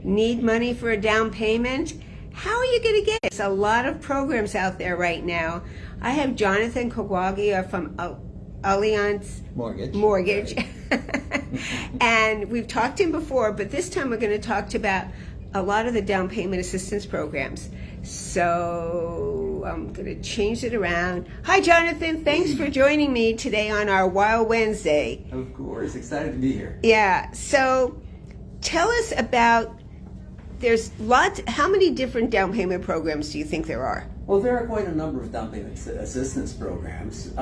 Need money for a down payment? How are you going to get it? There's a lot of programs out there right now. I have Jonathan Caguioa from Allianz Mortgage. Right. And we've talked to him before, but this time we're going to talk about a lot of the down payment assistance programs. So I'm going to change it around. Hi, Jonathan. Thanks for joining me today on our Wild Wednesday. Of course. Excited to be here. Yeah. So tell us about, there's lots, how many different down payment programs do you think there are? Well, there are quite a number of down payment assistance programs.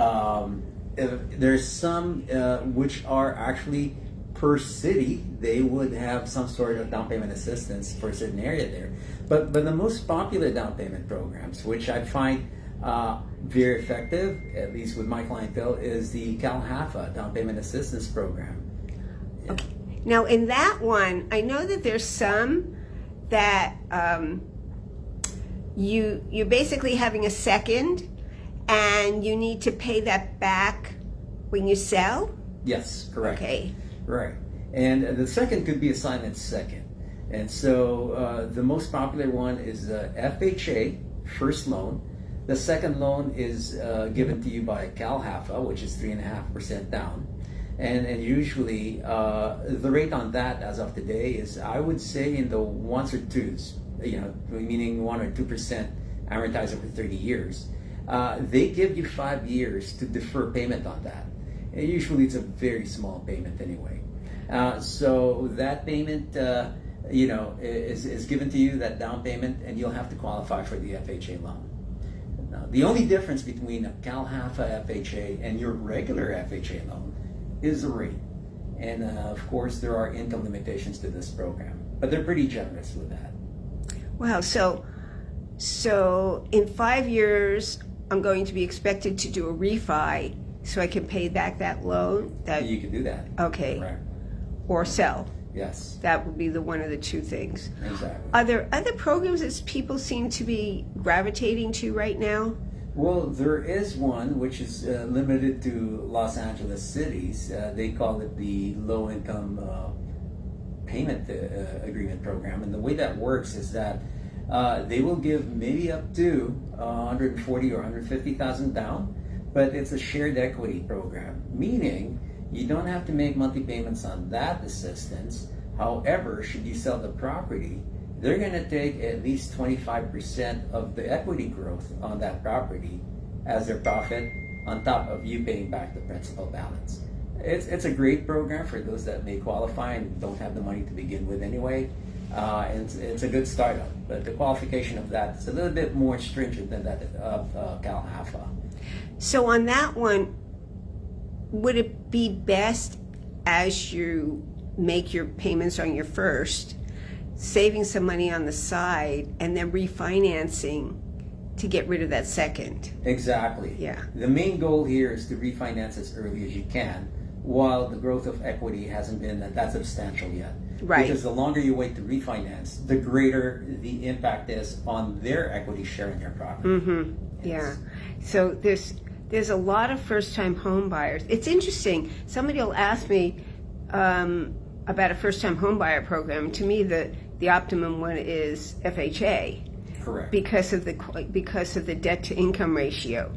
There's some which are actually per city. They would have some sort of down payment assistance for a certain area there. But the most popular down payment programs, which I find very effective, at least with my clientele, is the CalHFA down payment assistance program. Yeah. Okay. Now, in that one, I know that there's some that you're basically having a second, and you need to pay that back when you sell? Yes, correct. Okay. Right. And the second could be a silent second. And so the most popular one is FHA, first loan. The second loan is given to you by CalHFA, which is 3.5% down. And usually the rate on that as of today is, I would say, in the ones or twos, meaning 1 or 2% amortized over 30 years. They give you 5 years to defer payment on that. And usually it's a very small payment anyway. So that payment, is given to you, that down payment, and you'll have to qualify for the FHA loan. Now, the only difference between a CalHFA FHA and your regular FHA loan is the rate. And of course, there are income limitations to this program, but they're pretty generous with that. Wow. So in 5 years, I'm going to be expected to do a refi so I can pay back that loan? You can do that. Okay. Right. Or sell. Yes. That would be the one of the two things. Exactly. Are there other programs that people seem to be gravitating to right now? Well, there is one which is limited to Los Angeles cities. They call it the Low Income Payment Agreement Program. And the way that works is that they will give maybe up to 140 or 150,000 down, but it's a shared equity program, meaning you don't have to make monthly payments on that assistance. However, should you sell the property, they're going to take at least 25% of the equity growth on that property as their profit on top of you paying back the principal balance. It's a great program for those that may qualify and don't have the money to begin with anyway. And it's a good startup, but the qualification of that is a little bit more stringent than that of CalHFA. So on that one, would it be best, as you make your payments on your first, saving some money on the side and then refinancing to get rid of that second? Exactly. Yeah. The main goal here is to refinance as early as you can, while the growth of equity hasn't been that substantial yet. Right. Because the longer you wait to refinance, the greater the impact is on their equity share in your property. Mm-hmm. Yes. Yeah. So there's a lot of first-time home buyers. It's interesting. Somebody will ask me about a first-time home buyer program. To me, the optimum one is FHA. Correct. Because of the debt-to-income ratio.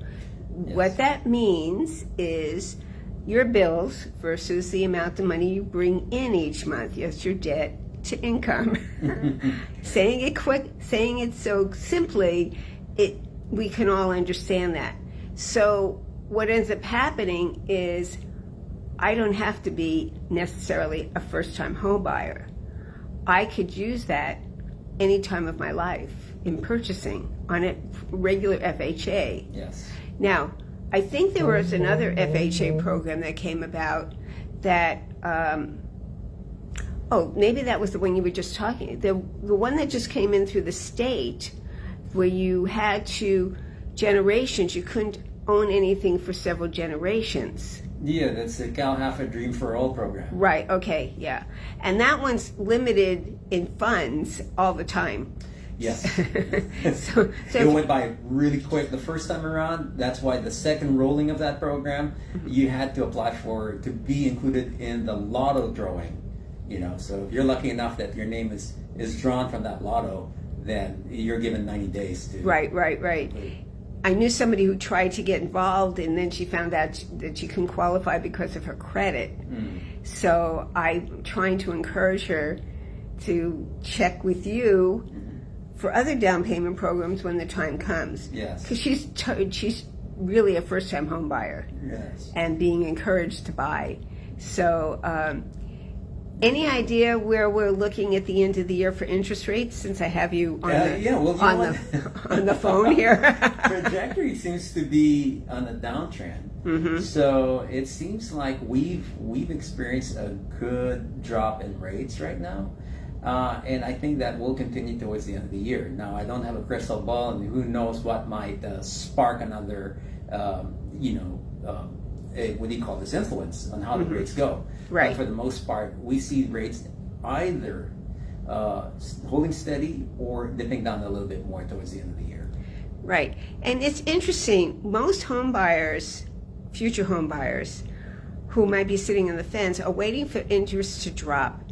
Yes. What that means is your bills versus the amount of money you bring in each month. Yes, your debt to income. Saying it so simply, we can all understand that. So what ends up happening is I don't have to be necessarily a first-time home buyer. I could use that any time of my life in purchasing on a regular FHA. Yes. Now, I think there was another FHA program that came about that, maybe that was the one you were just talking, the one that just came in through the state, where you had generations, you couldn't own anything for several generations. Yeah, that's the CalHFA Dream for All program. Right, okay, yeah. And that one's limited in funds all the time. Yes. so it went by really quick the first time around. That's why the second rolling of that program, you had to apply to be included in the lotto drawing You know, so if you're lucky enough that your name is drawn from that lotto, then you're given 90 days to. Right. I knew somebody who tried to get involved, and then she found out that she couldn't qualify because of her credit. So I'm trying to encourage her to check with you for other down payment programs when the time comes. Yes. Because she's really a first-time home buyer. Yes. And being encouraged to buy. So, any idea where we're looking at the end of the year for interest rates? Since I have you on on the phone here. Trajectory seems to be on a downtrend. So it seems like we've experienced a good drop in rates right now. And I think that will continue towards the end of the year. Now, I don't have a crystal ball, and who knows what might spark another, what do you call this, influence on how the rates go. Right. But for the most part, we see rates either holding steady or dipping down a little bit more towards the end of the year. Right. And it's interesting. Most home buyers, future home buyers, who might be sitting on the fence are waiting for interest to drop.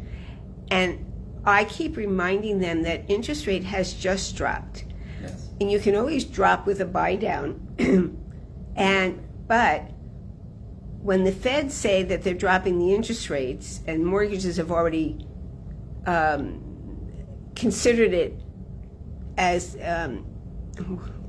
And I keep reminding them that interest rate has just dropped. Yes. And you can always drop with a buy down. But when the Feds say that they're dropping the interest rates, and mortgages have already considered it as,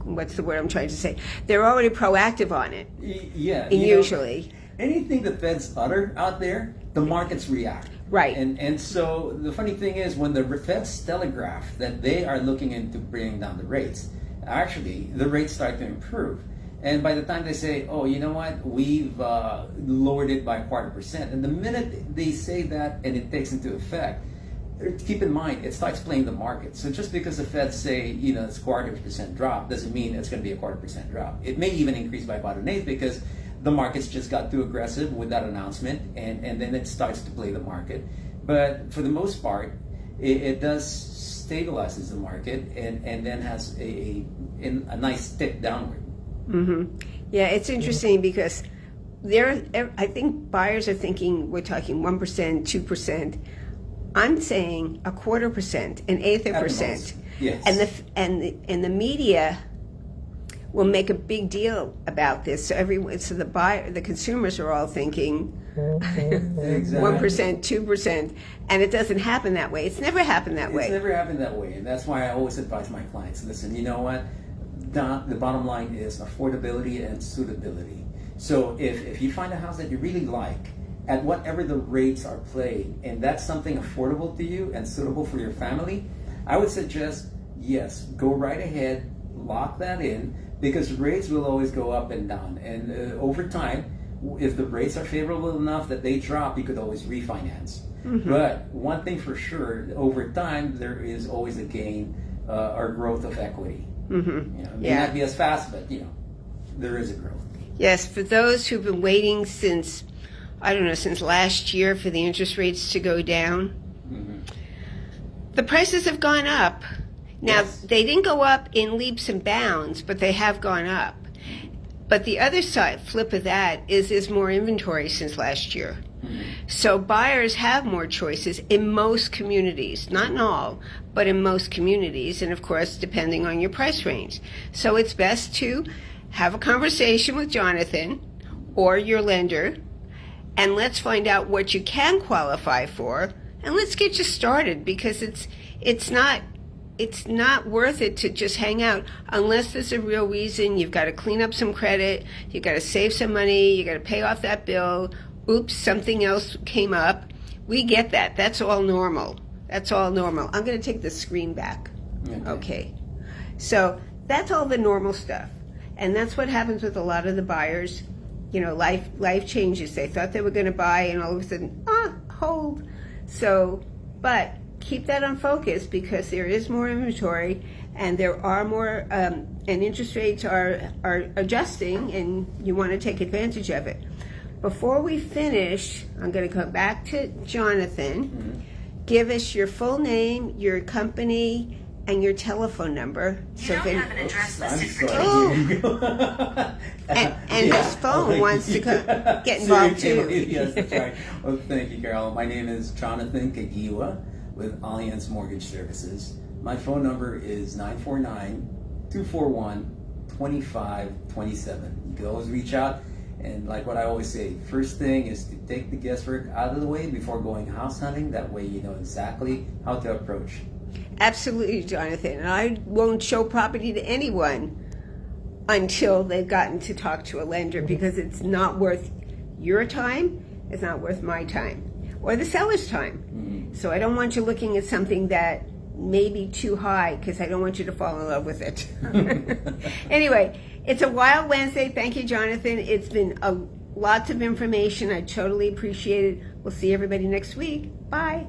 what's the word I'm trying to say? They're already proactive on it. Yeah. Usually. Anything the Feds utter out there, the markets react. Right. And so the funny thing is, when the Feds telegraph that they are looking into bringing down the rates, actually the rates start to improve. And by the time they say, oh, you know what, we've lowered it by 0.25%, and the minute they say that and it takes into effect, keep in mind, it starts playing the market. So just because the Feds say, it's 0.25% drop doesn't mean it's going to be a 0.25% drop. It may even increase by about 1/8 because the markets just got too aggressive with that announcement, and then it starts to play the market. But for the most part, it does stabilizes the market and then has a nice tick downward. Yeah, it's interesting because I think buyers are thinking we're talking 1%, 2%. I'm saying 0.25%, 1/8%. Yes. And the media will make a big deal about this. So the consumers are all thinking Exactly. 1%, 2%, and it doesn't happen that way. It's never happened that way. It's never happened that way, and that's why I always advise my clients, listen, you know what? The bottom line is affordability and suitability. So if you find a house that you really like, at whatever the rates are playing, and that's something affordable to you and suitable for your family, I would suggest, yes, go right ahead, lock that in, because rates will always go up and down. And over time, if the rates are favorable enough that they drop, you could always refinance. But one thing for sure, over time, there is always a gain or growth of equity. It may not be as fast, but there is a growth. Yes, for those who've been waiting since last year for the interest rates to go down, the prices have gone up. Now, they didn't go up in leaps and bounds, but they have gone up. But the other side, flip of that, is there's more inventory since last year. So buyers have more choices in most communities, not in all, but in most communities, and of course, depending on your price range. So it's best to have a conversation with Jonathan or your lender, and let's find out what you can qualify for, and let's get you started, because it's not worth it to just hang out unless there's a real reason. You've got to clean up some credit, you've got to save some money, you got to pay off that bill. Oops, something else came up. We get that. That's all normal. I'm going to take the screen back. Okay. So that's all the normal stuff. And that's what happens with a lot of the buyers. Life changes. They thought they were going to buy, and all of a sudden, hold. So, but keep that on focus, because there is more inventory, and there are more, and interest rates are adjusting, and you want to take advantage of it. Before we finish, I'm going to come back to Jonathan. Give us your full name, your company, and your telephone number. You don't have an address listed for sorry. you. Here you go. And his phone wants to get involved too. Yes, that's right. Well, thank you, Carol. My name is Jonathan Caguioa with Allianz Mortgage Services. My phone number is 949-241-2527. You can always reach out. And like what I always say, first thing is to take the guesswork out of the way before going house hunting. That way you know exactly how to approach. Absolutely, Jonathan. And I won't show property to anyone until they've gotten to talk to a lender, because it's not worth your time, it's not worth my time, or the seller's time. So I don't want you looking at something that may be too high, because I don't want you to fall in love with it. Anyway, it's a wild Wednesday. Thank you, Jonathan. It's been lots of information. I totally appreciate it. We'll see everybody next week. Bye.